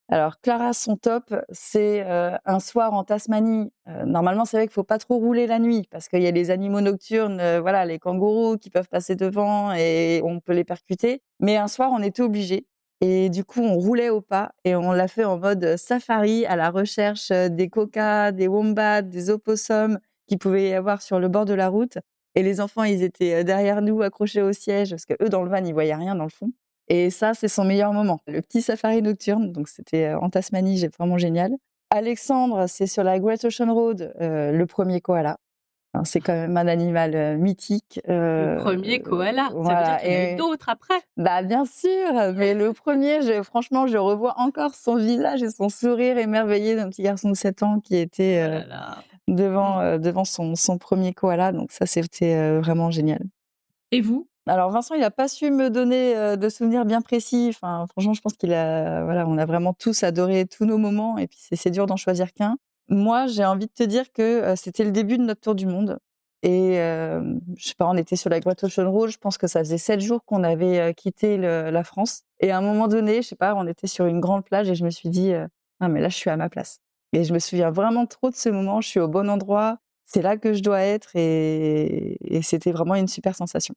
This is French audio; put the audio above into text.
Alors Clara, son top, c'est, un soir en Tasmanie. Normalement, c'est vrai qu'il faut pas trop rouler la nuit parce qu'il y a les animaux nocturnes, voilà, les kangourous qui peuvent passer devant et on peut les percuter. Mais un soir, on était obligés et du coup, on roulait au pas et on l'a fait en mode, safari à la recherche, des quokkas, des wombats, des opossums qu'il pouvait y avoir sur le bord de la route et les enfants, ils étaient, derrière nous accrochés au siège parce qu'eux, dans le van, ils voyaient rien dans le fond et ça, c'est son meilleur moment. Le petit safari nocturne, donc c'était, en Tasmanie, j'ai vraiment génial. Alexandre, c'est sur la Great Ocean Road, le premier koala. Hein, c'est quand même un animal, mythique, Le premier koala, ça veut dire voilà qu'il y en a eu et d'autres après? bah, bien sûr, mais le premier, je franchement, je revois encore son visage et son sourire émerveillé d'un petit garçon de 7 ans qui était, Oh là là. Mmh. devant son 1er koala, donc ça, c'était, vraiment génial. Et vous? Alors Vincent, il a pas su me donner, de souvenirs bien précis. Enfin, franchement, je pense qu'il a voilà, on a vraiment tous adoré tous nos moments et puis c'est dur d'en choisir qu'un. Moi, j'ai envie de te dire que, c'était le début de notre tour du monde et je sais pas, on était sur la Great Ocean Road, je pense que ça faisait 7 jours qu'on avait, quitté la France et à un moment donné, je sais pas, on était sur une grande plage et je me suis dit: «Ah mais là, je suis à ma place» et je me souviens vraiment trop de ce moment. Je suis au bon endroit, c'est là que je dois être et c'était vraiment une super sensation.